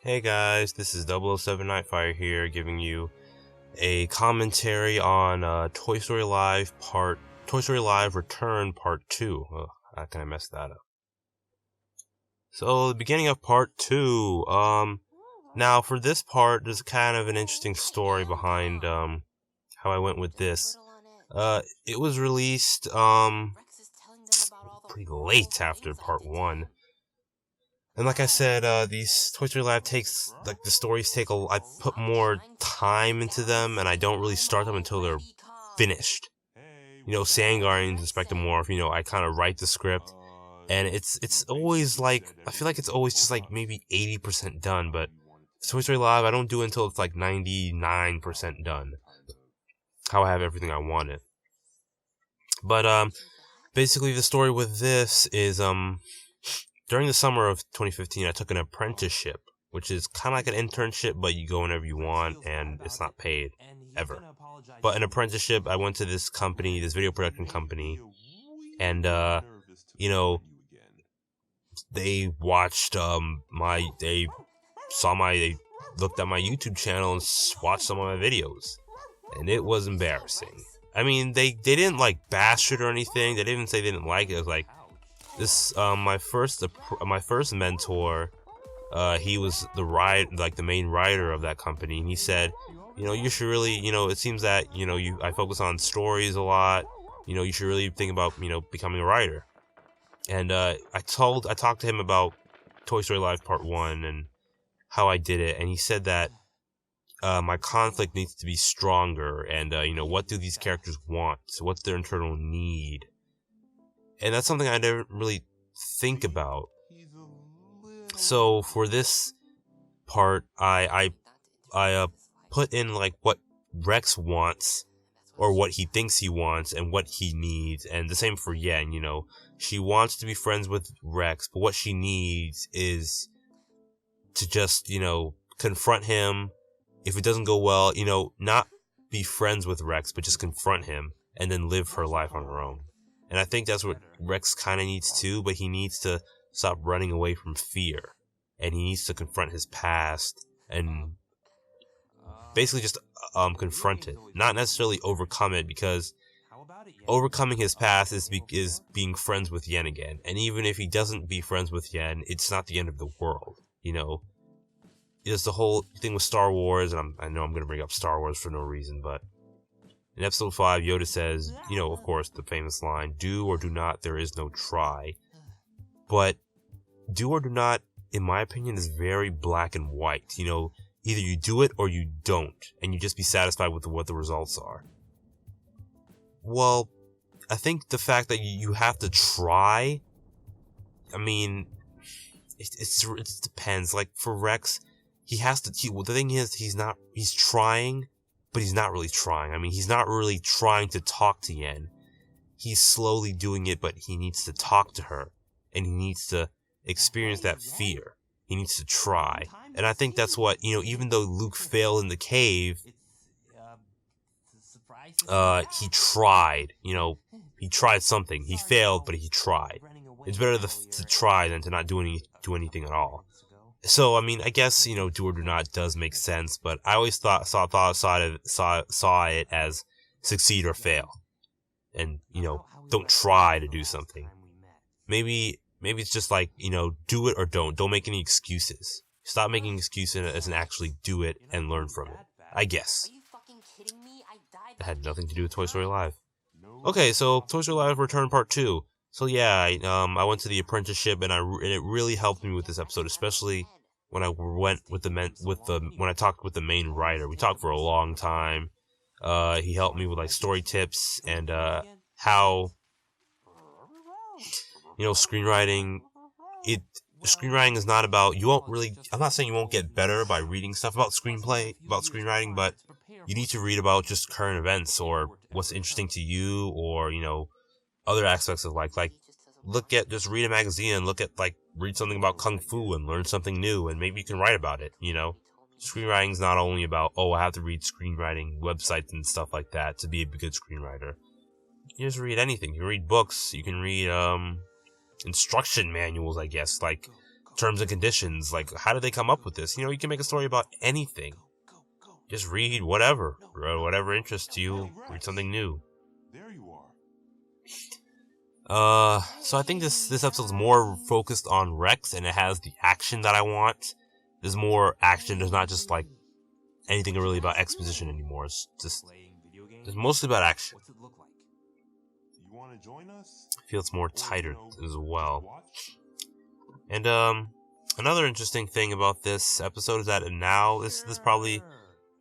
Hey guys, this is 007 Nightfire here, giving you a commentary on Toy Story Live Return Part 2. Oh, how can I mess that up? So, the beginning of Part 2, now for this part, there's kind of an interesting story behind, how I went with this. It was released, pretty late after Part 1. And like I said, these Toy Story Live the stories I put more time into them, and I don't really start them until they're finished. SANDGUARDIANS and Spectromorph, I kind of write the script, and it's always I feel like it's always just maybe 80% done, but Toy Story Live, I don't do it until it's 99% done. How I have everything I wanted. But, basically the story with this is, during the summer of 2015, I took an apprenticeship, which is kind of like an internship, but you go whenever you want, and it's not paid, ever. But an apprenticeship, I went to this company, this video production company, and, they watched, they looked at my YouTube channel and watched some of my videos, and it was embarrassing. I mean, they didn't, bash it or anything, they didn't even say they didn't like it. It was this, my first mentor, he was the main writer of that company, and he said, you should really, it seems that, I focus on stories a lot, you should really think about, becoming a writer. And, I talked to him about Toy Story Live Part 1 and how I did it, and he said that, my conflict needs to be stronger, and, what do these characters want? What's their internal need? And that's something I never really think about. So for this part, I put in what Rex wants, or what he thinks he wants, and what he needs. And the same for Yen, she wants to be friends with Rex, but what she needs is to just, confront him. If it doesn't go well, not be friends with Rex, but just confront him, and then live her life on her own. And I think that's what Rex kind of needs too, but he needs to stop running away from fear. And he needs to confront his past and basically just confront it. Not necessarily overcome it, because overcoming his past is being friends with Yen again. And even if he doesn't be friends with Yen, it's not the end of the world. There's the whole thing with Star Wars, and I know I'm going to bring up Star Wars for no reason, but in episode 5, Yoda says, of course, the famous line, do or do not, there is no try. But do or do not, in my opinion, is very black and white. Either you do it or you don't, and you just be satisfied with what the results are. Well, I think the fact that you have to try, I mean, it depends. For Rex, he has to, the thing is, he's trying, but he's not really trying. I mean, he's not really trying to talk to Yen. He's slowly doing it, but he needs to talk to her. And he needs to experience that fear. He needs to try. And I think that's what, even though Luke failed in the cave, he tried. He tried something. He failed, but he tried. It's better to try than to not do anything at all. So, I mean, I guess, do or do not does make sense, but I always saw it as succeed or fail. And, don't try to do something. Maybe it's just do it or don't. Don't make any excuses. Stop making excuses and actually do it and learn from it. I guess. That had nothing to do with Toy Story Live. Okay, so Toy Story Live Return Part 2. So yeah, I went to the apprenticeship, and it really helped me with this episode, especially when I went when I talked with the main writer. We talked for a long time. He helped me with story tips and how screenwriting. Screenwriting is not about, I'm not saying you won't get better by reading stuff about screenwriting, but you need to read about just current events or what's interesting to you, or other aspects of life. Just read a magazine and read something about Kung Fu and learn something new, and maybe you can write about it, Screenwriting is not only about, I have to read screenwriting websites and stuff like that to be a good screenwriter. You can just read anything. You can read books, you can read, instruction manuals, I guess, terms and conditions. Like, how did they come up with this? You can make a story about anything. Just read whatever interests you. Read something new. So I think this episode's more focused on Rex, and it has the action that I want. There's more action. There's not just like anything really about exposition anymore. It's mostly about action. I feel it's more tighter as well. And another interesting thing about this episode is that now this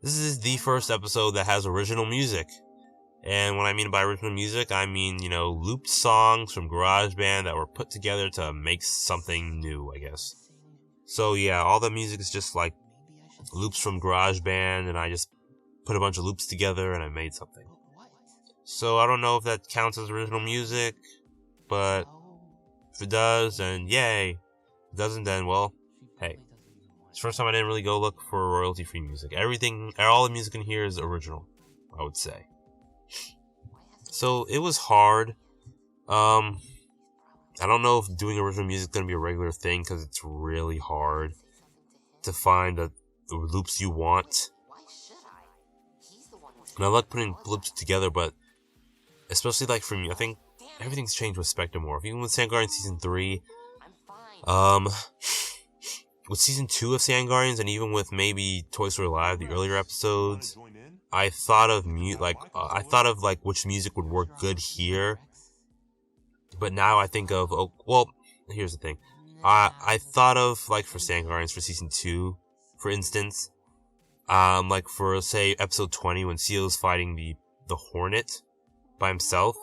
is the first episode that has original music. And what I mean by original music, I mean, looped songs from GarageBand that were put together to make something new, I guess. So yeah, all the music is just like loops from GarageBand, and I just put a bunch of loops together and I made something. So I don't know if that counts as original music, but if it does, then yay. If it doesn't, then well, hey. It's the first time I didn't really go look for royalty-free music. All the music in here is original, I would say. So it was hard. I don't know if doing original music is going to be a regular thing, because it's really hard to find the loops you want. And I like putting loops together, but especially like for me, I think everything's changed with Spectromorph. Even with SANDGUARDIANS Season 3, with Season 2 of SANDGUARDIANS, and even with maybe Toy Story Live, the earlier episodes, I thought of which music would work good here. But now I think of, here's the thing. I thought of, like, for SANDGUARDIANS for Season 2, for instance, like for, say, Episode 20, when Seal's fighting the Hornet by himself,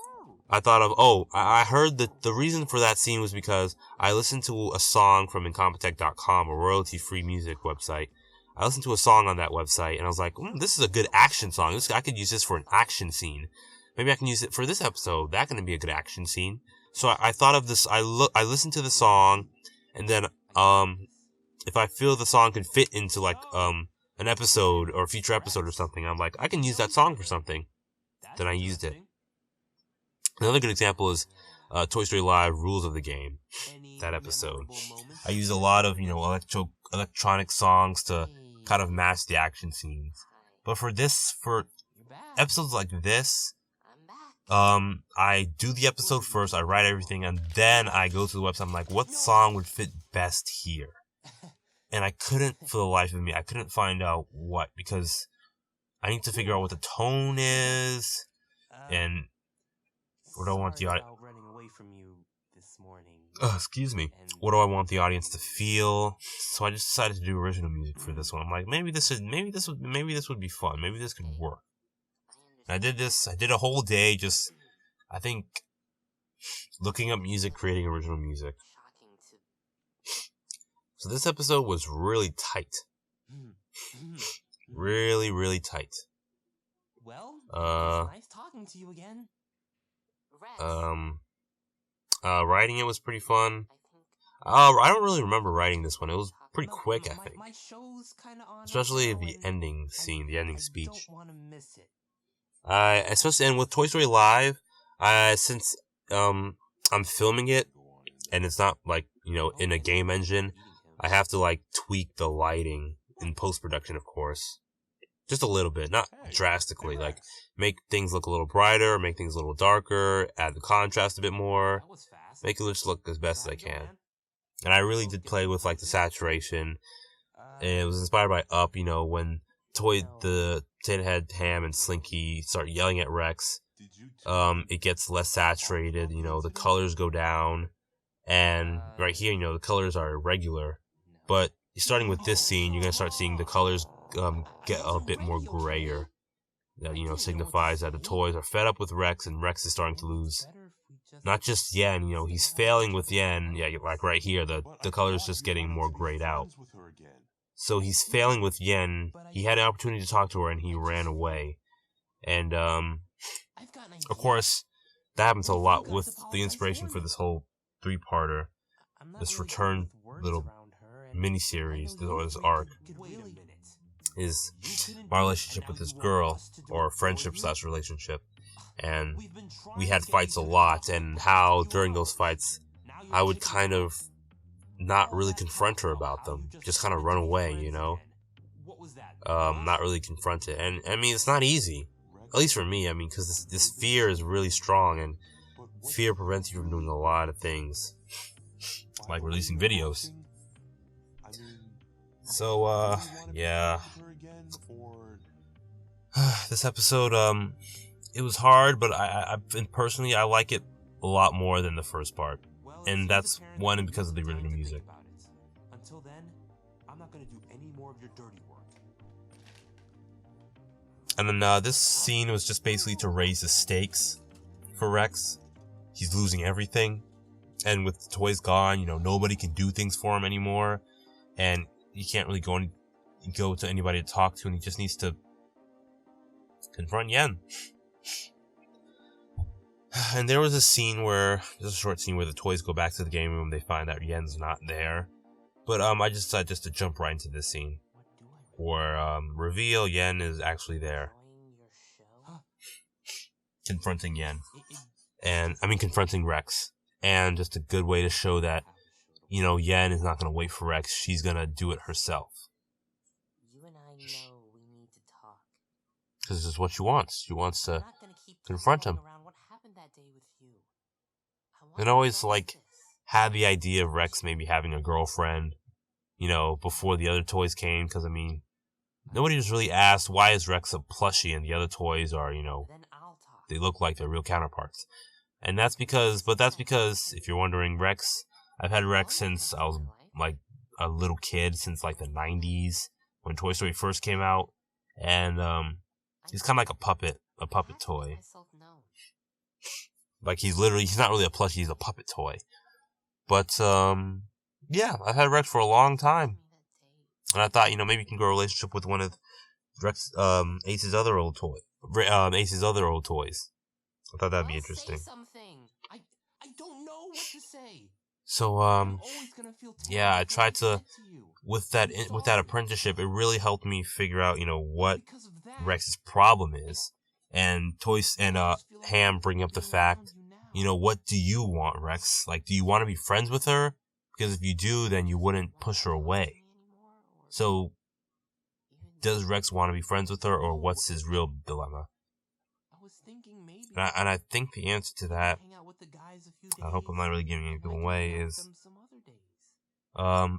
I thought of, I heard that the reason for that scene was because I listened to a song from Incompetech.com, a royalty-free music website. I listened to a song on that website, and I was like, this is a good action song. I could use this for an action scene. Maybe I can use it for this episode. That's going to be a good action scene. So I thought of this, I listened to the song, and then, if I feel the song could fit into, like, an episode, or a future episode or something, I'm like, I can use that song for something. Then I used it. Another good example is, Toy Story Live Rules of the Game, that episode. I used a lot of, electronic songs to kind of match the action scenes. But for episodes like this, I do the episode first, I write everything, and then I go to the website. I'm like, what song would fit best here? And I couldn't, for the life of me, I couldn't find out what, because I need to figure out what the tone is, and what do I want the audience... What do I want the audience to feel? So I just decided to do original music for this one. I'm like, maybe this would be fun. Maybe this could work. And I did this. I did a whole day just, I think, looking up music, creating original music. So this episode was really tight. Really, really tight. Well, it's nice talking to you again. Writing it was pretty fun. I don't really remember writing this one. It was pretty quick, I think. Especially the ending scene, the ending speech. Especially, and with Toy Story Live, since, I'm filming it, and it's not, like, in a game engine, I have to, like, tweak the lighting in post-production, of course. Just a little bit, not drastically, like, make things look a little brighter, make things a little darker, add the contrast a bit more, make it just look as best as I can. And I really did play with, like, the saturation. And it was inspired by Up, when the Potato Head, Ham, and Slinky start yelling at Rex, it gets less saturated, the colors go down, and right here, the colors are irregular. But starting with this scene, you're gonna start seeing the colors get a bit more grayer. That, signifies that the toys are fed up with Rex, and Rex is starting to lose not just Yen, he's failing with Yen. Yeah, like right here, the color's just getting more grayed out. So he's failing with Yen. He had an opportunity to talk to her, and he ran away. And, of course, that happens a lot with the inspiration for this whole three-parter, this return little miniseries, this arc, is my relationship with this girl, or friendship/relationship. And we had fights a lot, and how during those fights I would kind of not really confront her about them. Just kind of run away, not really confront it. And I mean, it's not easy. At least for me, I mean, because this fear is really strong, and fear prevents you from doing a lot of things, like releasing videos. So, yeah. This episode, it was hard, but personally, I like it a lot more than the first part. And that's one because of the original music. Until then, I'm not gonna do any more of your dirty work. And then this scene was just basically to raise the stakes for Rex. He's losing everything, and with the toys gone, nobody can do things for him anymore, and he can't really go to anybody to talk to, and he just needs to confront Yen. And there was a short scene where the toys go back to the game room. They find that Yen's not there, but I just decided to jump right into this scene where reveal Yen is actually there, confronting Yen, and confronting Rex, and just a good way to show that Yen is not gonna wait for Rex. She's gonna do it herself. You and I know we need to talk. Because this is what she wants. She wants to confront him. What happened that day with you? And always had the idea of Rex maybe having a girlfriend, before the other toys came. Because nobody just really asked, why is Rex a plushie and the other toys are, they look like their real counterparts. And that's because if you're wondering, I've had Rex since I was a little kid, since the 90s when Toy Story first came out, and he's kind of like a puppet toy. He's not really a plushie, he's a puppet toy. But yeah, I've had Rex for a long time, and I thought maybe you can grow a relationship with one of Rex, Ace's other old toys. I thought that'd be interesting. Say something. I don't know what to say. So yeah, I tried to with that apprenticeship. It really helped me figure out what Rex's problem is, and Ham bringing up the fact, what do you want, Rex? Do you want to be friends with her? Because if you do, then you wouldn't push her away. So does Rex want to be friends with her, or what's his real dilemma? And I think the answer to that, I hope I'm not really giving anything away, is, well,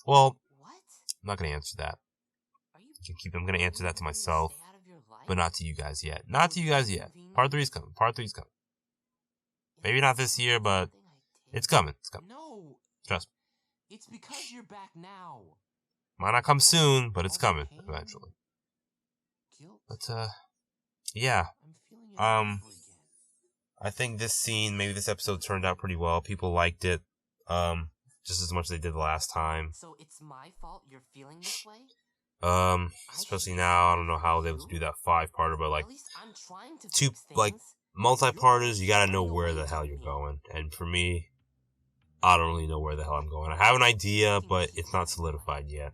I'm not going to answer that. I'm going to answer that to myself, but not to you guys yet. Not to you guys yet. Part 3 is coming. Maybe not this year, but it's coming. No. Trust me. It's because you're back now. Might not come soon, but it's coming eventually. But, yeah. I think maybe this episode turned out pretty well. People liked it, just as much as they did the last time. So it's my fault you're feeling this way? Especially now, I don't know how they would do that 5-parter, but two, multi-parters, you gotta know where the hell you're going. And for me, I don't really know where the hell I'm going. I have an idea, but it's not solidified yet.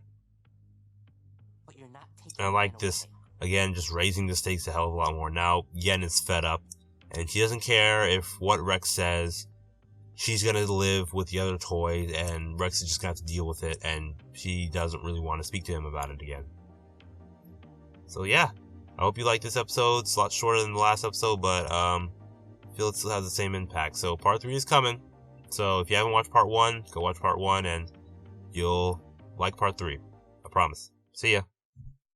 And I like this, again, just raising the stakes a hell of a lot more. Now, Yen is fed up, and she doesn't care if what Rex says. She's gonna live with the other toys, and Rex is just gonna have to deal with it, and she doesn't really want to speak to him about it again. So yeah, I hope you like this episode. It's a lot shorter than the last episode, but I feel it still has the same impact. So part 3 is coming. So if you haven't watched part 1, go watch part 1, and you'll like part 3. I promise. See ya.